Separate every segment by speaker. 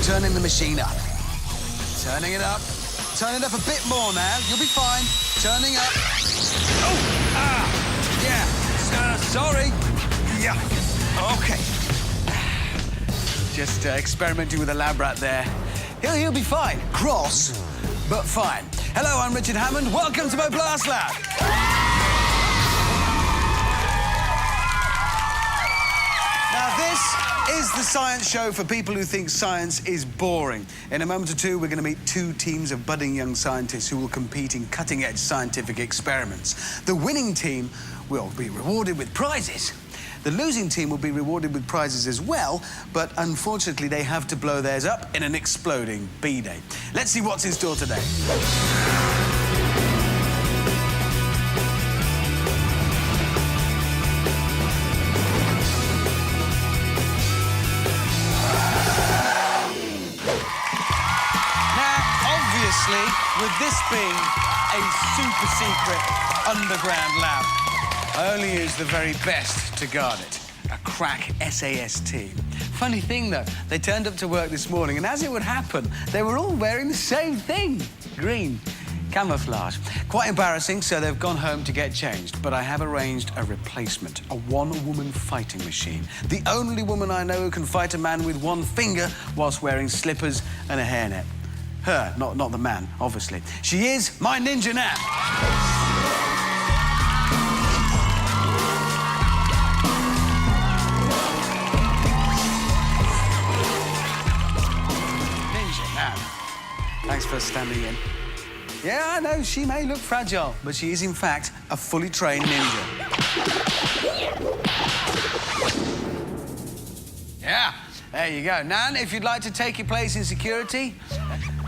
Speaker 1: turning the machine up. Turning it up. Turn it up a bit more now. You'll be fine. Turning up. Oh! Yeah. Sorry. Yeah. OK. Just experimenting with a lab rat there. He'll be fine. Cross, but fine. Hello, I'm Richard Hammond. Welcome to my Blast Lab. Now, this is the science show for people who think science is boring. In a moment or two, we're going to meet two teams of budding young scientists who will compete in cutting-edge scientific experiments. The winning team will be rewarded with prizes. The losing team will be rewarded with prizes as well, but unfortunately they have to blow theirs up in an exploding B-Day. Let's see what's in store today. Now, obviously, with this being a super-secret underground lab, I only use the very best to guard it. A crack SAS team. Funny thing, though, they turned up to work this morning, and as it would happen, they were all wearing the same thing. Green. Camouflage. Quite embarrassing, so they've gone home to get changed. But I have arranged a replacement, a one-woman fighting machine. The only woman I know who can fight a man with one finger whilst wearing slippers and a hairnet. Her, not the man, obviously. She is my Ninja Nan. Thanks for standing in. Yeah, I know, she may look fragile, but she is, in fact, a fully trained ninja. Yeah, there you go. Nan, if you'd like to take your place in security...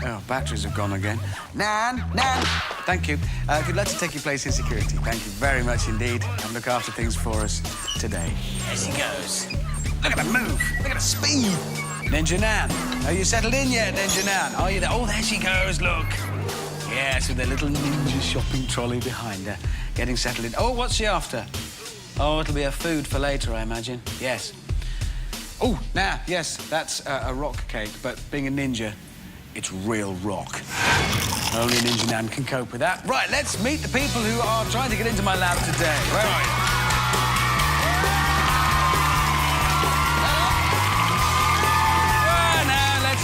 Speaker 1: Oh, batteries have gone again. Nan! Thank you. If you'd like to take your place in security, thank you very much indeed, and look after things for us today. There she goes. Look at the move. Look at the speed. Ninja Nan. Are you settled in yet, Ninja Nan? Are you there? Oh, there she goes, look. Yes, with their little ninja shopping trolley behind her. Getting settled in. Oh, what's she after? Oh, it'll be her food for later, I imagine. Yes. Oh, now, yes, that's a rock cake, but being a ninja, it's real rock. Only Ninja Nan can cope with that. Right, let's meet the people who are trying to get into my lab today. Where are you?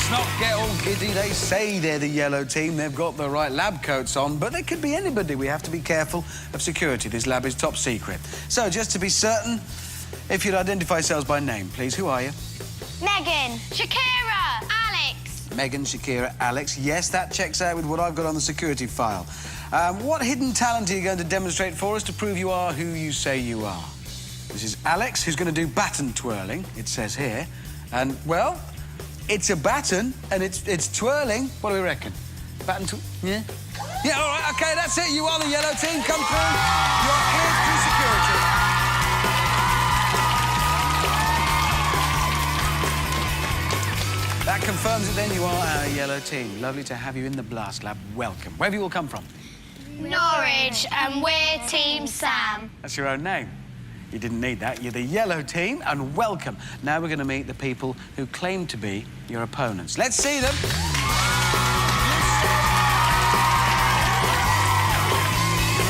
Speaker 1: Not get all giddy. They say they're the yellow team. They've got the right lab coats on, but they could be anybody. We have to be careful of security. This lab is top secret. So, just to be certain, if you'd identify yourselves by name, please. Who are you?
Speaker 2: Megan. Shakira. Alex.
Speaker 1: Megan, Shakira, Alex. Yes, that checks out with what I've got on the security file. What hidden talent are you going to demonstrate for us to prove you are who you say you are? This is Alex, who's going to do baton twirling, it says here. And, well... it's a baton, and it's twirling. What do we reckon? Baton yeah? Yeah, all right, OK, that's it. You are the yellow team. Come through. You're cleared through security. That confirms it, then. You are our yellow team. Lovely to have you in the Blast Lab. Welcome. Where have you all come from?
Speaker 2: Norwich, and we're Team Sam.
Speaker 1: That's your own name. You didn't need that. You're the yellow team, and welcome. Now we're going to meet the people who claim to be your opponents. Let's see them.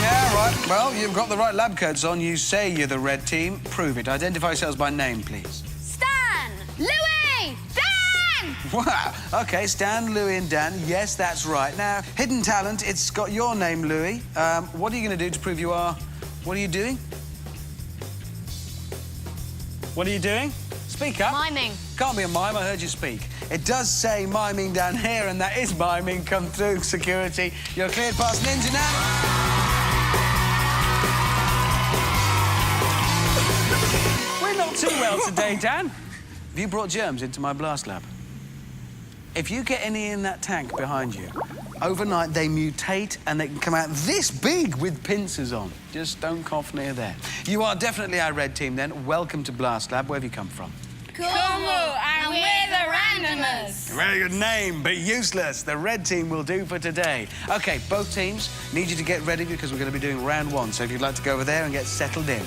Speaker 1: Yeah, right. Well, you've got the right lab coats on. You say you're the red team. Prove it. Identify yourselves by name, please.
Speaker 2: Stan! Louis! Dan!
Speaker 1: Wow. OK, Stan, Louis and Dan. Yes, that's right. Now, hidden talent, it's got your name, Louis. What are you going to do to prove you are... What are you doing? What are you doing? Speak up.
Speaker 2: Miming.
Speaker 1: Can't be a mime, I heard you speak. It does say miming down here, and that is miming. Come through, security. You're cleared past Ninja Nan. We're not too well today, Dan. Have you brought germs into my Blast Lab? If you get any in that tank behind you, overnight they mutate and they can come out this big with pincers on. Just don't cough near there. You are definitely our red team, then. Welcome to Blast Lab. Where have you come from?
Speaker 2: Cornwall, and we're the Randomers.
Speaker 1: Very good name, but useless. The red team will do for today. OK, both teams need you to get ready because we're going to be doing round one. So if you'd like to go over there and get settled in.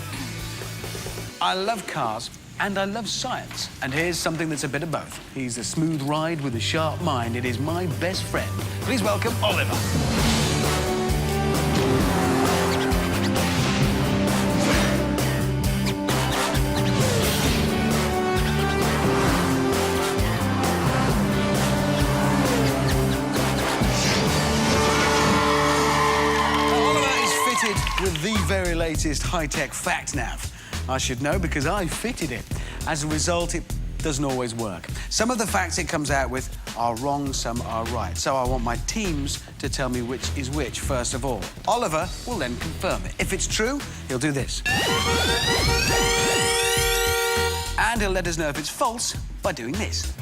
Speaker 1: I love cars, and I love science. And here's something that's a bit of both. He's a smooth ride with a sharp mind. It is my best friend. Please welcome Oliver. With the very latest high-tech fact nav. I should know because I fitted it. As a result, it doesn't always work. Some of the facts it comes out with are wrong, some are right. So I want my teams to tell me which is which, first of all. Oliver will then confirm it. If it's true, he'll do this. And he'll let us know if it's false by doing this.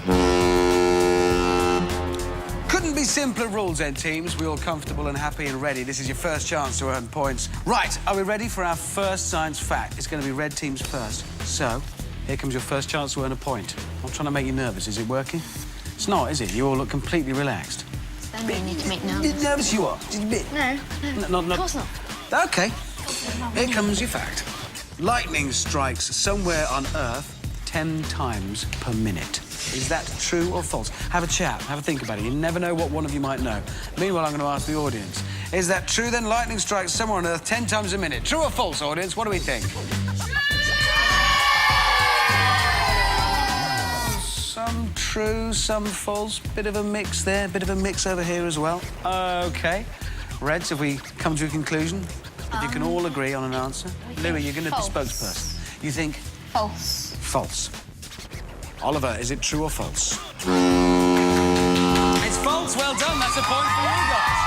Speaker 1: Couldn't be simpler rules then, teams. We're all comfortable and happy and ready. This is your first chance to earn points. Right, are we ready for our first science fact? It's going to be red teams first. So, here comes your first chance to earn a point. I'm trying to make you nervous. Is it working? It's not, is it? You all look completely relaxed.
Speaker 2: Don't you need to make nervous.
Speaker 1: Nervous you are?
Speaker 2: No.
Speaker 1: Of
Speaker 2: course not.
Speaker 1: OK. Here comes your fact. Lightning strikes somewhere on Earth 10 times per minute. Is that true or false? Have a chat, have a think about it. You never know what one of you might know. Meanwhile, I'm going to ask the audience. Is that true, then? Lightning strikes somewhere on Earth 10 times a minute. True or false, audience? What do we think? Some true, some false. Bit of a mix there, bit of a mix over here as well. OK. Reds, have we come to a conclusion? If you can all agree on an answer. Louis, you're going to be the spokesperson. You think?
Speaker 2: False.
Speaker 1: False. Oliver, is it true or false? It's false. Well done. That's a point for you guys.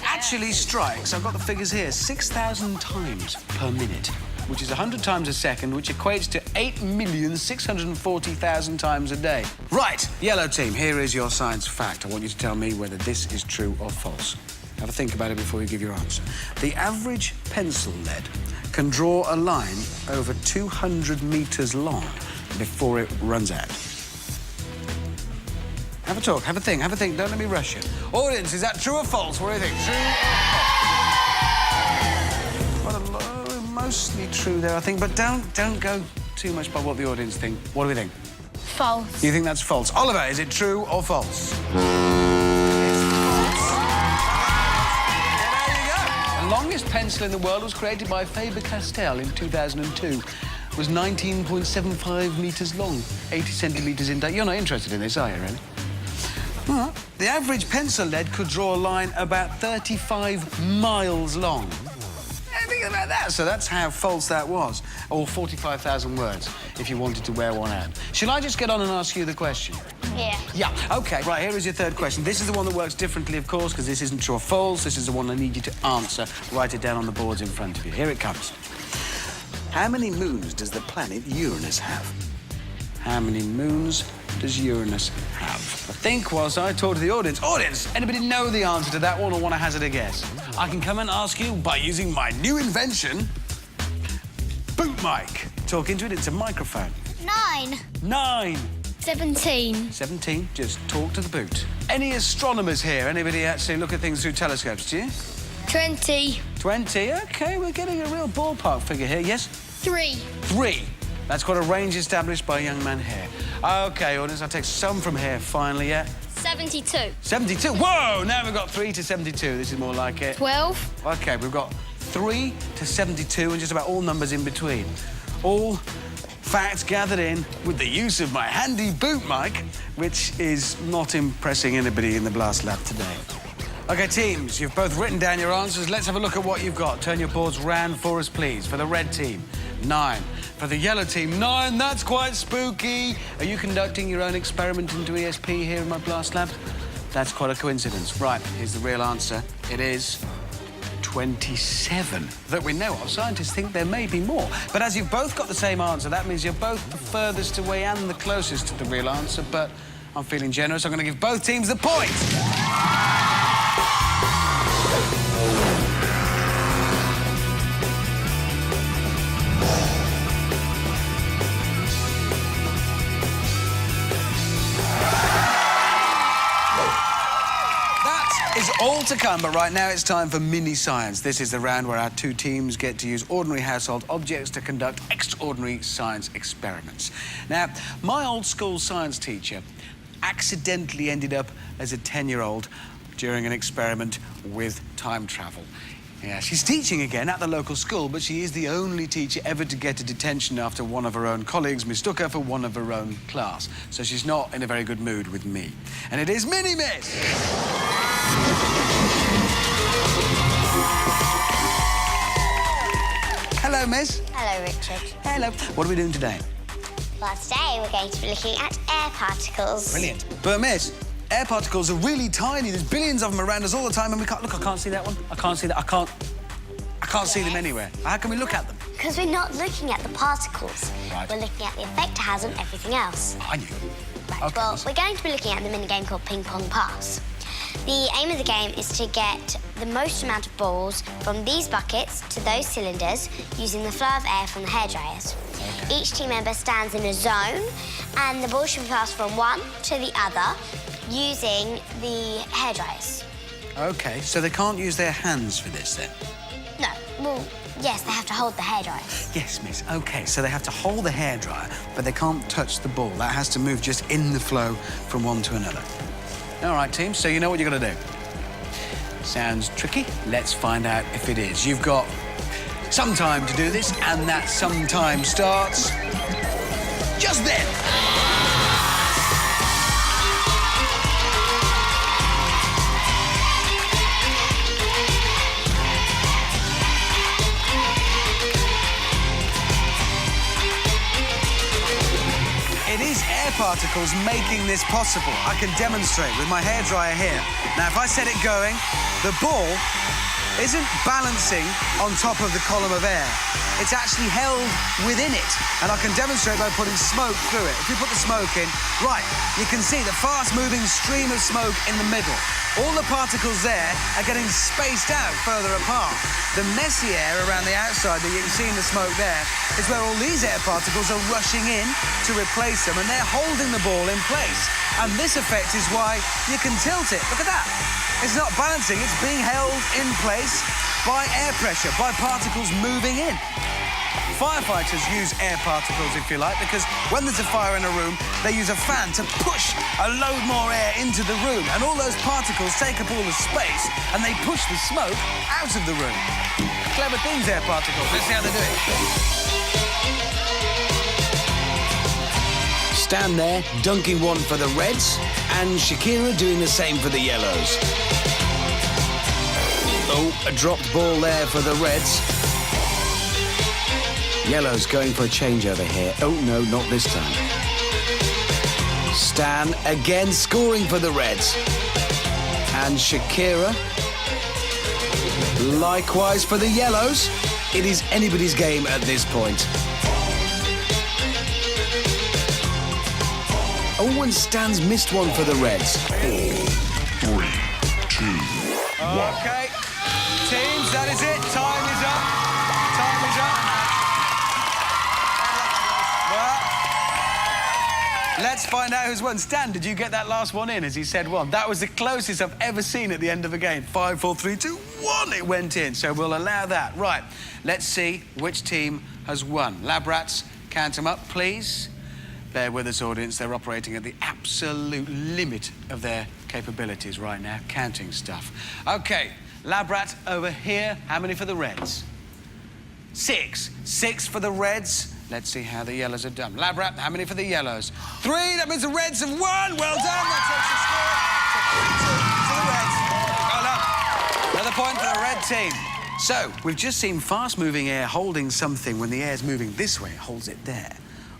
Speaker 1: Actually strikes, I've got the figures here, 6,000 times per minute, which is 100 times a second, which equates to 8,640,000 times a day. Right, yellow team, here is your science fact. I want you to tell me whether this is true or false. Have a think about it before you give your answer. The average pencil lead can draw a line over 200 metres long before it runs out. Have a talk, have a think, don't let me rush you. Audience, is that true or false? What do you think? True or false? Well, mostly true there, I think, but don't go too much by what the audience think. What do we think?
Speaker 2: False.
Speaker 1: You think that's false. Oliver, is it true or false? The longest pencil in the world was created by Faber-Castell in 2002. It was 19.75 metres long, 80 centimetres in diameter. You're not interested in this, are you, really? Well, the average pencil lead could draw a line about 35 miles long. Think about that. So that's how false that was. Or 45,000 words, if you wanted to wear one out. Shall I just get on and ask you the question?
Speaker 2: Yeah.
Speaker 1: Yeah, OK. Right, here is your third question. This is the one that works differently, of course, because this isn't true or false. This is the one I need you to answer. Write it down on the boards in front of you. Here it comes. How many moons does the planet Uranus have? How many moons does Uranus have? I think whilst I talk to the audience... Audience, anybody know the answer to that one or want to hazard a guess? I can come and ask you by using my new invention, boot mic. Talk into it, it's a microphone.
Speaker 2: 9.
Speaker 1: 9.
Speaker 2: 17.
Speaker 1: 17, just talk to the boot. Any astronomers here? Anybody actually look at things through telescopes, do you?
Speaker 2: 20.
Speaker 1: 20, OK, we're getting a real ballpark figure here, yes?
Speaker 2: 3.
Speaker 1: 3. That's got a range established by a young man here. OK, audience, I'll take some from here finally, yeah?
Speaker 2: 72.
Speaker 1: 72, whoa! Now we've got 3 to 72, this is more like it.
Speaker 2: 12.
Speaker 1: OK, we've got 3 to 72 and just about all numbers in between. All facts gathered in with the use of my handy boot mic, which is not impressing anybody in the Blast Lab today. OK, teams, you've both written down your answers. Let's have a look at what you've got. Turn your boards round for us, please. For the red team, 9. For the yellow team, 9. That's quite spooky. Are you conducting your own experiment into ESP here in my Blast Lab? That's quite a coincidence. Right, here's the real answer. It is 27 that we know of. Scientists think there may be more. But as you've both got the same answer, that means you're both the furthest away and the closest to the real answer. But I'm feeling generous. I'm going to give both teams the point. Is All to come, but right now it's time for mini science. This is the round where our two teams get to use ordinary household objects to conduct extraordinary science experiments. Now, my old school science teacher accidentally ended up as a 10-year-old during an experiment with time travel. Yeah, she's teaching again at the local school, but she is the only teacher ever to get a detention after one of her own colleagues mistook her for one of her own class. So she's not in a very good mood with me. And it is Mini Miss! Hello, Miss.
Speaker 2: Hello, Richard.
Speaker 1: Hello. What are we doing today?
Speaker 2: Well, today we're going to be looking at air particles.
Speaker 1: Brilliant. But, Miss, air particles are really tiny. There's billions of them around us all the time, and we can't... Look, I can't see that one. I can't see that. I can't see them anywhere. How can we look at them?
Speaker 2: Because we're not looking at the particles.
Speaker 1: Right.
Speaker 2: We're looking at the effect it has on everything else.
Speaker 1: I knew.
Speaker 2: Right,
Speaker 1: Okay.
Speaker 2: well, we're going to be looking at the mini-game called Ping Pong Pass. The aim of the game is to get the most amount of balls from these buckets to those cylinders using the flow of air from the hairdryers. Okay. Each team member stands in a zone, and the ball should be passed from one to the other using the hairdryers.
Speaker 1: OK, so they can't use their hands for this, then?
Speaker 2: No, well, yes, they have to hold the hairdryer.
Speaker 1: Yes, Miss. OK, so they have to hold the hairdryer, but they can't touch the ball. That has to move just in the flow from one to another. All right, team, so you know what you're going to do. Sounds tricky. Let's find out if it is. You've got some time to do this, and that some time starts just then. It is air particles making this possible. I can demonstrate with my hairdryer here. Now, if I set it going, the ball isn't balancing on top of the column of air. It's actually held within it. And I can demonstrate by putting smoke through it. If you put the smoke in, right, you can see the fast-moving stream of smoke in the middle. All the particles there are getting spaced out further apart. The messy air around the outside that you can see in the smoke there is where all these air particles are rushing in to replace them, and they're holding the ball in place. And this effect is why you can tilt it. Look at that. It's not balancing, it's being held in place by air pressure, by particles moving in. Firefighters use air particles, if you like, because when there's a fire in a room, they use a fan to push a load more air into the room, and all those particles take up all the space, and they push the smoke out of the room. Clever things, air particles. Let's see how they do it. Stand there, dunking one for the Reds, and Shakira doing the same for the Yellows. Oh, a dropped ball there for the Reds. Yellow's going for a changeover here. Oh, no, not this time. Stan again scoring for the Reds. And Shakira, likewise for the Yellows. It is anybody's game at this point. Oh, and Stan's missed one for the Reds. 4, 3, 2, 1. OK. Teams, that is it. Time is up. Time is up. Well, let's find out who's won. Stan, did you get that last one in as he said one? That was the closest I've ever seen at the end of a game. 5, 4, 3, 2, 1. It went in, so we'll allow that. Right, let's see which team has won. Lab rats, count them up, please. Bear with us, audience. They're operating at the absolute limit of their capabilities right now, counting stuff. OK, Lab rat over here. How many for the Reds? 6. 6 for the Reds. Let's see how the Yellows have done. Lab rat, how many for the Yellows? 3. That means the Reds have won. Well done. That takes the score to 3-2 to the Reds. Well done. Another point for the red team. So, we've just seen fast-moving air holding something when the air's moving this way. It holds it there.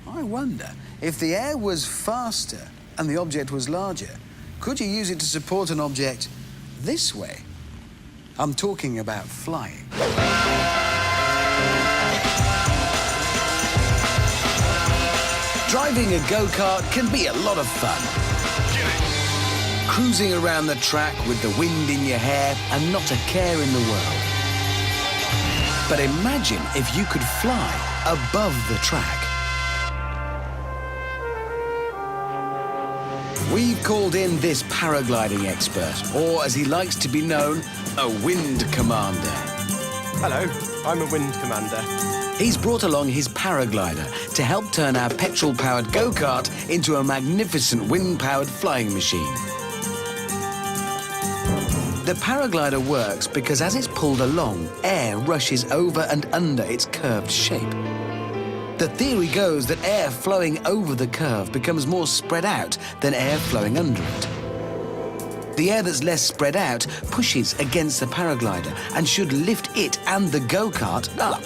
Speaker 1: I wonder, if the air was faster and the object was larger, could you use it to support an object this way? I'm talking about flying. Driving a go-kart can be a lot of fun. Cruising around the track with the wind in your hair and not a care in the world. But imagine if you could fly above the track. We've called in this paragliding expert, or as he likes to be known, a wind commander.
Speaker 3: Hello, I'm a wind commander.
Speaker 1: He's brought along his paraglider to help turn our petrol-powered go-kart into a magnificent wind-powered flying machine. The paraglider works because as it's pulled along, air rushes over and under its curved shape. The theory goes that air flowing over the curve becomes more spread out than air flowing under it. The air that's less spread out pushes against the paraglider and should lift it and the go-kart up.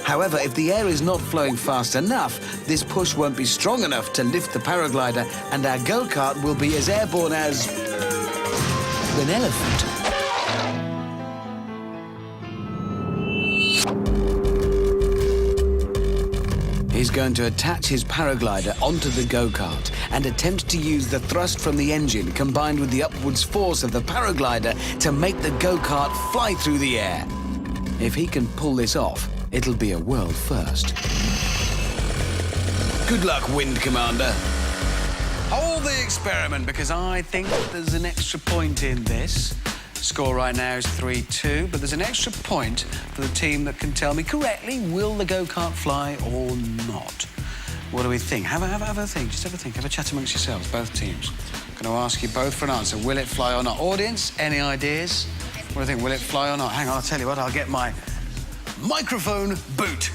Speaker 1: However, if the air is not flowing fast enough, this push won't be strong enough to lift the paraglider and our go-kart will be as airborne as an elephant. He's going to attach his paraglider onto the go-kart and attempt to use the thrust from the engine combined with the upwards force of the paraglider to make the go-kart fly through the air. If he can pull this off, it'll be a world first. Good luck, Wind Commander. Hold the experiment, because I think there's an extra point in this. Score right now is 3-2, but there's an extra point for the team that can tell me correctly, will the go-kart fly or not? What do we think? Have a think, just have a think. Have a chat amongst yourselves, both teams. I'm going to ask you both for an answer. Will it fly or not? Audience, any ideas? What do you think? Will it fly or not? Hang on, I'll tell you what, I'll get my microphone boot.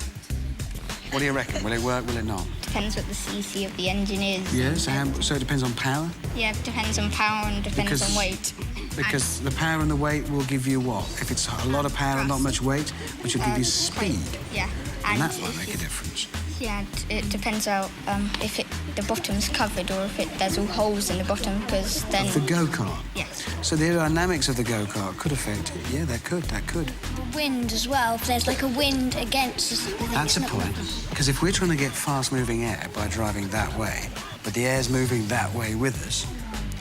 Speaker 1: What do you reckon? Will it work, will it not?
Speaker 4: Depends what the CC of the engine is.
Speaker 1: Yes, so it depends on power?
Speaker 4: Yeah, it depends on power and depends on weight.
Speaker 1: Because the power and the weight will give you what? If it's a lot of power and not much weight, which will give you speed.
Speaker 4: Yeah.
Speaker 1: And that might make a difference.
Speaker 4: Yeah, it depends how, if the bottom's covered or if there's all holes in the bottom, because then...
Speaker 1: Of the go-kart?
Speaker 4: Yes.
Speaker 1: So the aerodynamics of the go-kart could affect it. Yeah, that could.
Speaker 5: Wind as well, if there's like a wind against us.
Speaker 1: That's a point. Because if we're trying to get fast-moving air by driving that way, but the air's moving that way with us,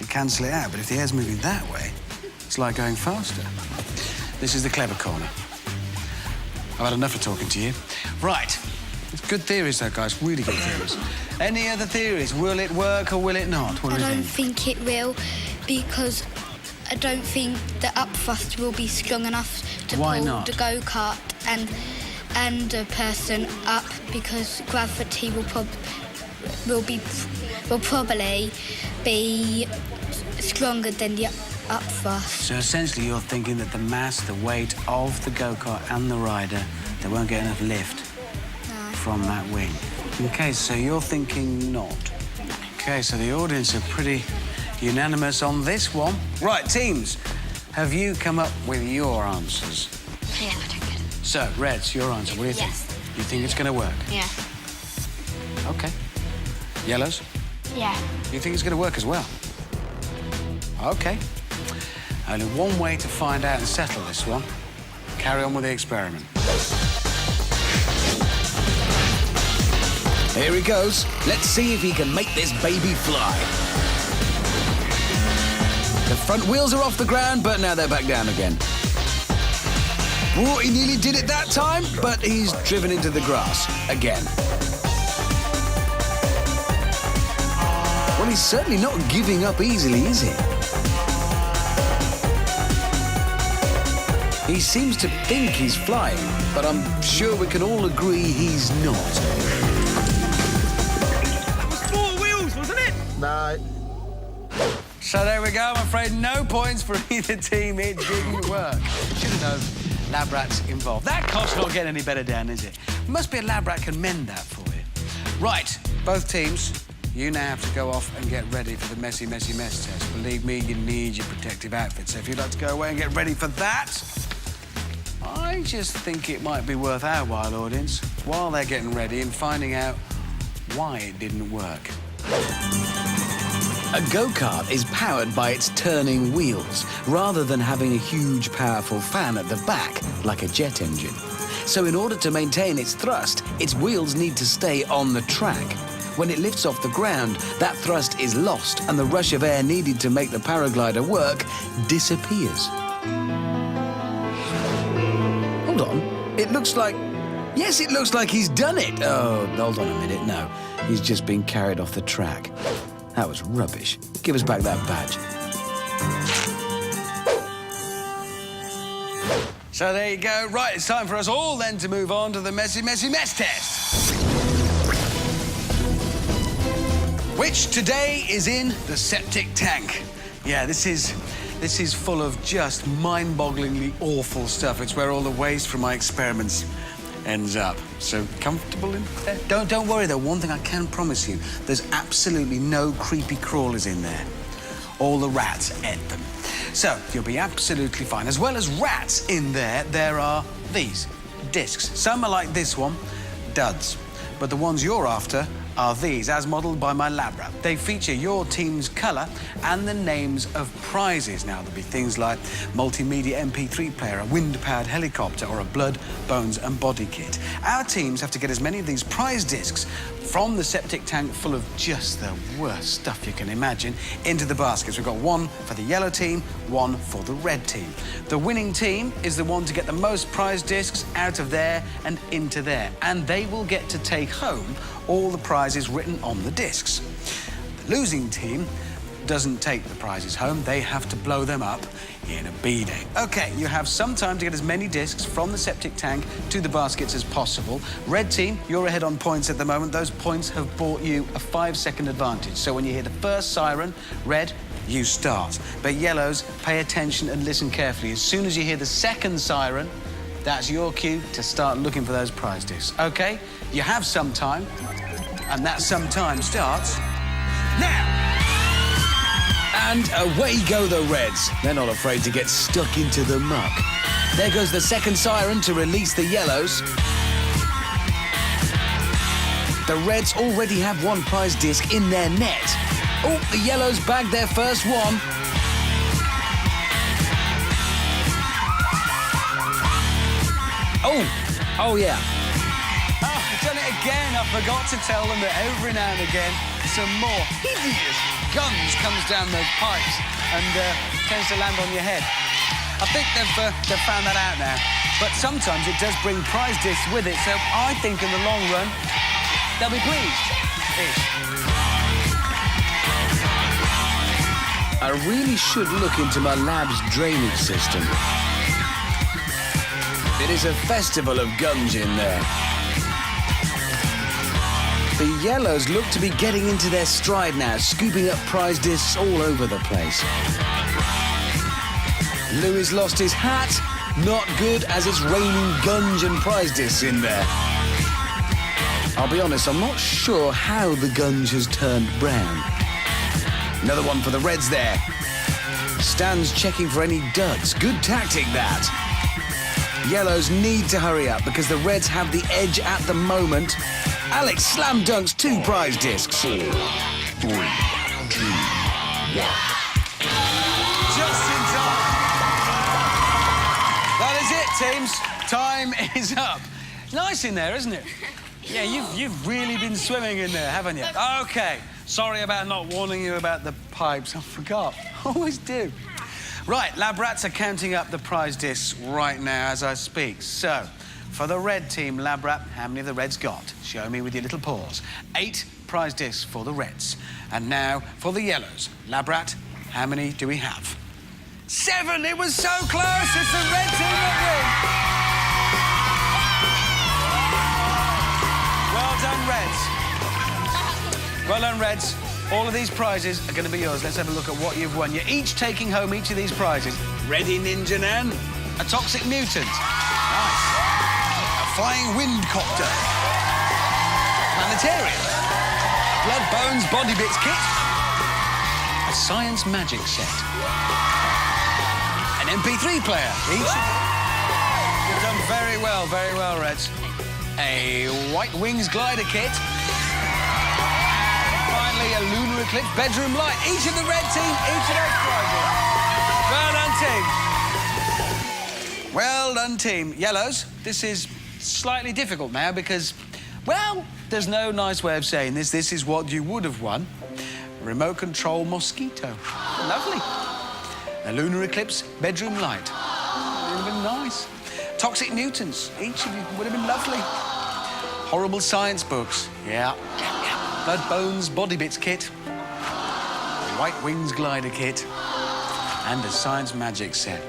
Speaker 1: you cancel it out. But if the air's moving that way, it's like going faster. This is the clever corner. I've had enough of talking to you. Right. It's good theories, though, guys. Really good theories. Any other theories? Will it work or will it not? What do you
Speaker 5: I don't
Speaker 1: think?
Speaker 5: think it will, because I don't think the up thrust will be strong enough to
Speaker 1: Why
Speaker 5: pull
Speaker 1: not?
Speaker 5: the go-kart and a person up, because gravity will probably be stronger than the up thrust.
Speaker 1: So essentially, you're thinking that the mass, the weight of the go-kart and the rider, they won't get enough lift from that wing. Okay, so you're thinking not. Okay, so the audience are pretty unanimous on this one. Right, teams, have you come up with your answers?
Speaker 2: Yeah, I don't get it.
Speaker 1: So, Reds, your answer, what do you think?
Speaker 2: Yes.
Speaker 1: You think it's going to work?
Speaker 2: Yeah.
Speaker 1: Okay. Yellows?
Speaker 2: Yeah.
Speaker 1: You think it's going to work as well? Okay. Only one way to find out and settle this one. Carry on with the experiment. Here he goes. Let's see if he can make this baby fly. The front wheels are off the ground, but now they're back down again. Oh, he nearly did it that time, but he's driven into the grass again. Well, he's certainly not giving up easily, is he? He seems to think he's flying, but I'm sure we can all agree he's not.
Speaker 3: That was 4 wheels, wasn't it?
Speaker 6: No.
Speaker 1: So there we go. I'm afraid no points for either team. It didn't work. Should have known. Lab rats involved. That cost's not getting any better, Dan, is it? Must be a lab rat can mend that for you. Right, both teams, you now have to go off and get ready for the messy, messy mess test. Believe me, you need your protective outfit. So if you'd like to go away and get ready for that, I just think it might be worth our while, audience, while they're getting ready and finding out why it didn't work. A go-kart is powered by its turning wheels, rather than having a huge, powerful fan at the back, like a jet engine. So in order to maintain its thrust, its wheels need to stay on the track. When it lifts off the ground, that thrust is lost, and the rush of air needed to make the paraglider work disappears. Hold on. It looks like... Yes, it looks like he's done it. Oh, hold on a minute. No, he's just been carried off the track. That was rubbish. Give us back that badge. So there you go. Right, it's time for us all then to move on to the messy, messy mess test. Which today is in the septic tank. Yeah, this is full of just mind-bogglingly awful stuff. It's where all the waste from my experiments ends up. So comfortable in there? Don't worry though, one thing I can promise you, there's absolutely no creepy crawlers in there. All the rats ate them. So you'll be absolutely fine. As well as rats in there, there are these discs. Some are like this one, duds. But the ones you're after are these, as modelled by my lab rat. They feature your team's colour and the names of prizes. Now, there'll be things like multimedia MP3 player, a wind-powered helicopter, or a blood, bones and body kit. Our teams have to get as many of these prize discs from the septic tank full of just the worst stuff you can imagine into the baskets. We've got one for the yellow team, one for the red team. The winning team is the one to get the most prize discs out of there and into there, and they will get to take home all the prizes written on the discs. The losing team doesn't take the prizes home, they have to blow them up in a bidet. OK, you have some time to get as many discs from the septic tank to the baskets as possible. Red team, you're ahead on points at the moment. Those points have bought you a 5-second advantage. So when you hear the first siren, red, you start. But yellows, pay attention and listen carefully. As soon as you hear the second siren, that's your cue to start looking for those prize discs. OK, you have some time, and that some time starts now. And away go the Reds. They're not afraid to get stuck into the muck. There goes the second siren to release the yellows. The Reds already have one prize disc in their net. Oh, the yellows bagged their first one. Oh yeah. Oh, I've done it again. I forgot to tell them that every now and again, some more hideous guns comes down those pipes and tends to land on your head. I think they've found that out now. But sometimes it does bring prize discs with it, so I think in the long run, they'll be pleased. Ish. I really should look into my lab's drainage system. It is a festival of guns in there. The yellows look to be getting into their stride now, scooping up prize discs all over the place. Louis lost his hat. Not good, as it's raining guns and prize discs in there. I'll be honest, I'm not sure how the gunge has turned brown. Another one for the Reds there. Stan's checking for any duds. Good tactic, that. Yellows need to hurry up because the Reds have the edge at the moment. Alex slam dunks 2 prize discs. 4, 3, 2, 1. Just in time. That is it, teams. Time is up. Nice in there, isn't it? Yeah, you've really been swimming in there, haven't you? OK. Sorry about not warning you about the pipes. I forgot. I always do. Right, lab rats are counting up the prize discs right now as I speak. So, for the red team, lab rat, how many have the Reds got? Show me with your little paws. 8 prize discs for the Reds. And now for the yellows. Lab rat, how many do we have? 7! It was so close! It's the red team that wins. Well done, Reds. Well done, Reds. All of these prizes are going to be yours. Let's have a look at what you've won. You're each taking home each of these prizes. Ready, Ninja Nan? A toxic mutant. Nice. A flying windcopter. Planetarium. Blood, bones, body bits kit. A science magic set. An MP3 player. Each. You've done very well, Reds. A White Wings glider kit. A lunar eclipse bedroom light. Each of the red team, each of those prizes. Well done, team. Well done, team. Yellows, this is slightly difficult now because, well, there's no nice way of saying this. This is what you would have won. Remote control mosquito. Lovely. A lunar eclipse bedroom light. Would have been nice. Toxic mutants. Each of you would have been lovely. Horrible science books. Yeah. Blood, bones, body bits kit. white wings glider kit, and a science magic set.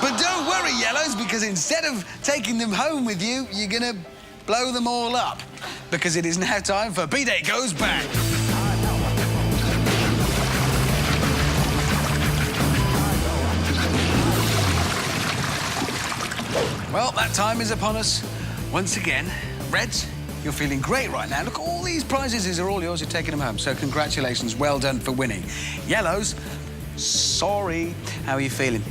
Speaker 1: But don't worry, Yellows, because instead of taking them home with you, you're gonna blow them all up. Because it is now time for B-Day Goes Bang. Well, that time is upon us once again. Reds, you're feeling great right now. Look, all these prizes these are all yours. You're taking them home. So congratulations. Well done for winning. Yellows, sorry. How are you feeling?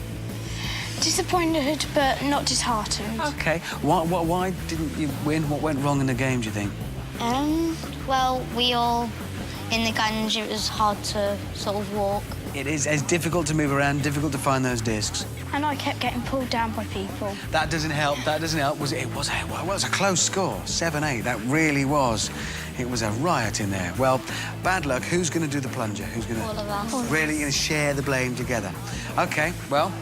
Speaker 6: Disappointed, but not disheartened.
Speaker 1: OK. Why didn't you win? What went wrong in the game, do you think?
Speaker 4: Well, we all in the gunge, it was hard to sort of walk.
Speaker 1: It is. It's difficult to move around, difficult to find those discs.
Speaker 6: And I kept getting pulled down by people.
Speaker 1: That doesn't help. That doesn't help. It was a close score, 7-8. That really was. It was a riot in there. Well, bad luck. Who's going to do the plunger? Who's going to...
Speaker 4: All of us.
Speaker 1: Really going to share the blame together. OK, well,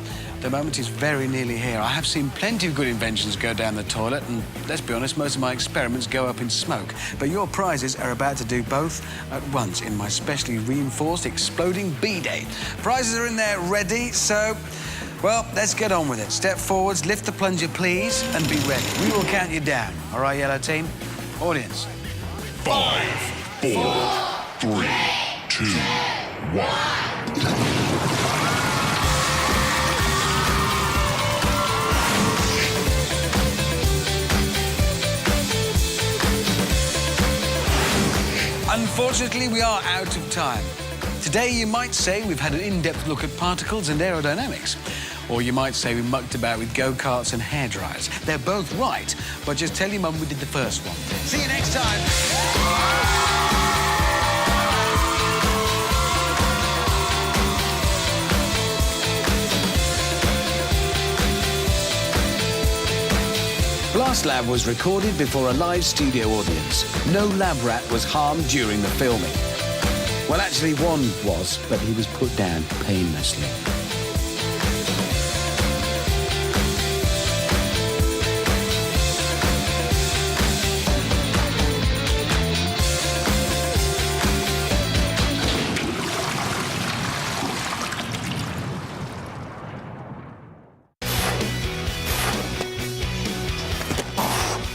Speaker 1: the moment is very nearly here. I have seen plenty of good inventions go down the toilet, and let's be honest, most of my experiments go up in smoke. But your prizes are about to do both at once in my specially reinforced exploding B-Day. Prizes are in there ready, so, well, let's get on with it. Step forwards, lift the plunger, please, and be ready. We will count you down. All right, yellow team? Audience.
Speaker 7: 5, 4, 3, 2, 1.
Speaker 1: Unfortunately, we are out of time. Today, you might say we've had an in-depth look at particles and aerodynamics. Or you might say we mucked about with go-karts and hairdryers. They're both right, but just tell your mum we did the first one. See you next time. Blast Lab was recorded before a live studio audience. No lab rat was harmed during the filming. Well, actually, one was, but he was put down painlessly.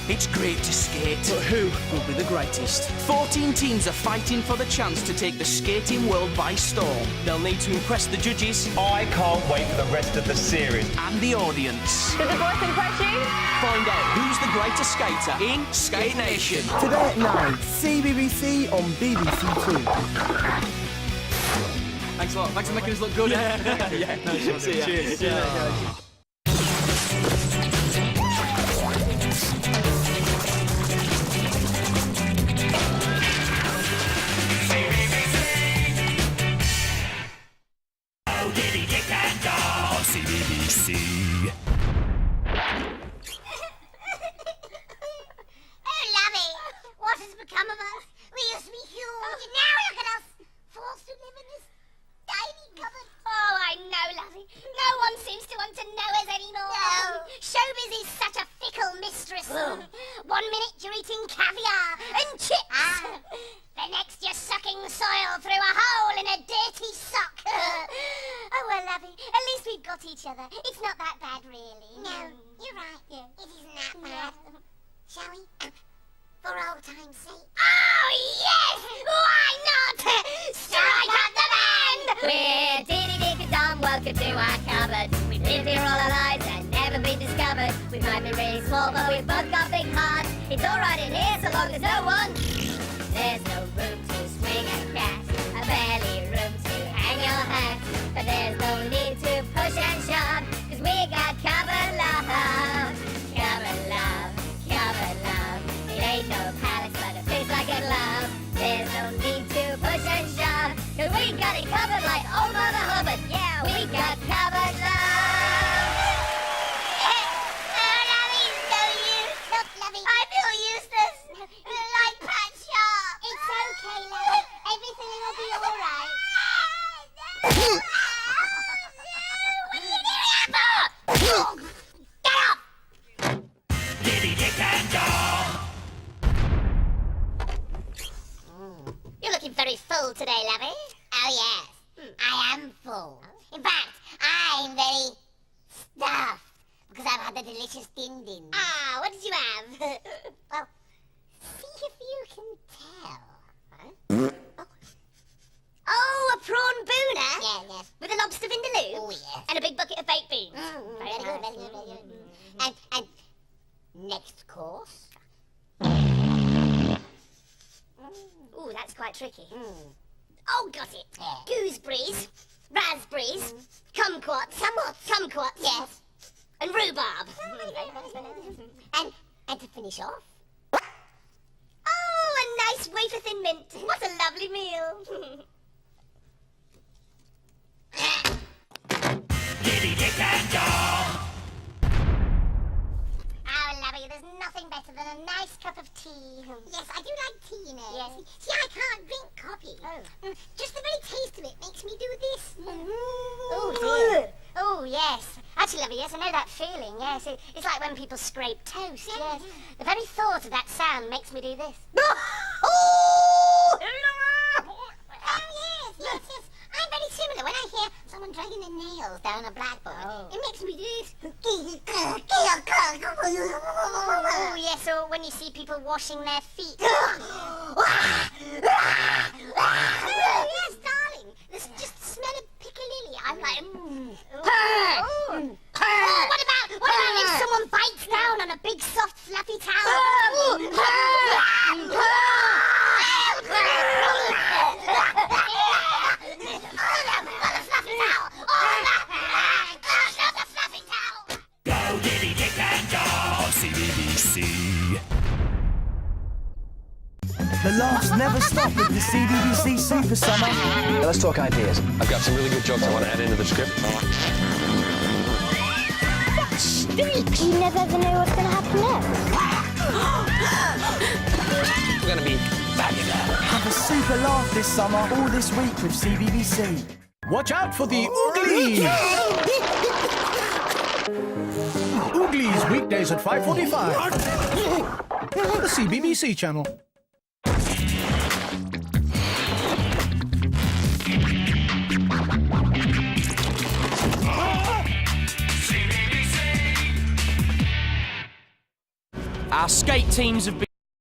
Speaker 8: It's great to skate. But who will be the greatest? 14 teams are fighting for the chance to take the skating world by storm. They'll need to impress the judges.
Speaker 3: I can't wait for the rest of the series.
Speaker 8: And the audience.
Speaker 9: Did the voice impress you?
Speaker 8: Find out who's the greatest skater in Skate Nation.
Speaker 10: Today at 9, CBBC on BBC Two.
Speaker 8: Thanks a lot. Thanks for making us look good. Yeah. Nice. See ya. Cheers. Yeah.
Speaker 7: Diddy Dick Dom, CBBC.
Speaker 2: Oh, Lovey, what has become of us? We used to be huge, and now look at us, forced to live in this tiny cupboard. Oh, I know, Lovey. No one seems to want to know us anymore. No. Showbiz is such a fickle mistress. 1 minute you're eating caviar and chips. The next you're sucking soil through a hole in a dirty sock. Oh, well, Lovey, at least we've got each other. It's not that bad, really. No, you're right. Yeah. It isn't that bad. Shall we? For old time's sake. Oh, yes! Why not? Strike up the band! We're Diddy Dick Dom, welcome to our cupboard. We've lived here all our lives and never been discovered. We might be really small, but we've both got big hearts. It's all right in here so long as no one... There's no room to swing a cat, barely room to hang your hat. But there's no need to push and shove, 'cause we got cupboard love. Cupboard love, cupboard love. It ain't no palace, but it fits like a glove. There's no need to push and shove, 'cause we got it covered like old Mother Hubbard. Yeah, we got cupboard love. Oh, Lovey's no use. Look, Lovey, I feel useless. Like Pat Shaw. It's okay, Lovey. Everything will be all right. Get up!
Speaker 7: Diddy Dick Dom.
Speaker 2: You're looking very full today, Lovey.
Speaker 9: Oh, yes. I am full. In fact, I'm very stuffed because I've had the delicious din-din. Ah, what did you have? Well, see if you can tell. Huh? Oh, a prawn booner? Yeah, yes. With a lobster vindaloo? Oh, yes. And a big bucket of baked beans? Very good, very good, very good. And next course? Ooh, that's quite tricky. Oh, got it. Yeah. Gooseberries, raspberries, kumquats, kumquats, yes, and rhubarb. and to finish off? Oh, a nice wafer thin mint. What a lovely meal.
Speaker 7: Diddy Dick and Dom.
Speaker 9: Oh, lovely, there's nothing better than a nice cup of tea. Yes, I do like tea, you know. Yes. See, I can't drink coffee. Oh. Just the very taste of it makes me do this. Oh, dear. Oh, yes. Actually, lovely, yes, I know that feeling, yes. It's like when people scrape toast, yes. The very thought of that sound makes me do this. Oh, yes. I'm very similar. When I hear someone dragging their nails down a blackboard, it makes me do this. Oh, yes, or when you see people washing their feet. Yes, darling. There's just the smell of piccalilli. I'm like, what about if someone bites down on a big, soft, fluffy towel?
Speaker 7: Go Diddy Dick and Dom on CBBC.
Speaker 10: The laughs never stop with the CBBC Super Summer.
Speaker 11: Let's talk ideas. I've got some really good jokes I want to add into the script.
Speaker 2: You never ever know what's going to happen next.
Speaker 11: We're going to be fabulous.
Speaker 10: Have a super laugh this summer, all this week with CBBC.
Speaker 12: Watch out for the Ooglies! Ooglies, weekdays at 5:45. The CBBC channel.
Speaker 8: Our skate teams have been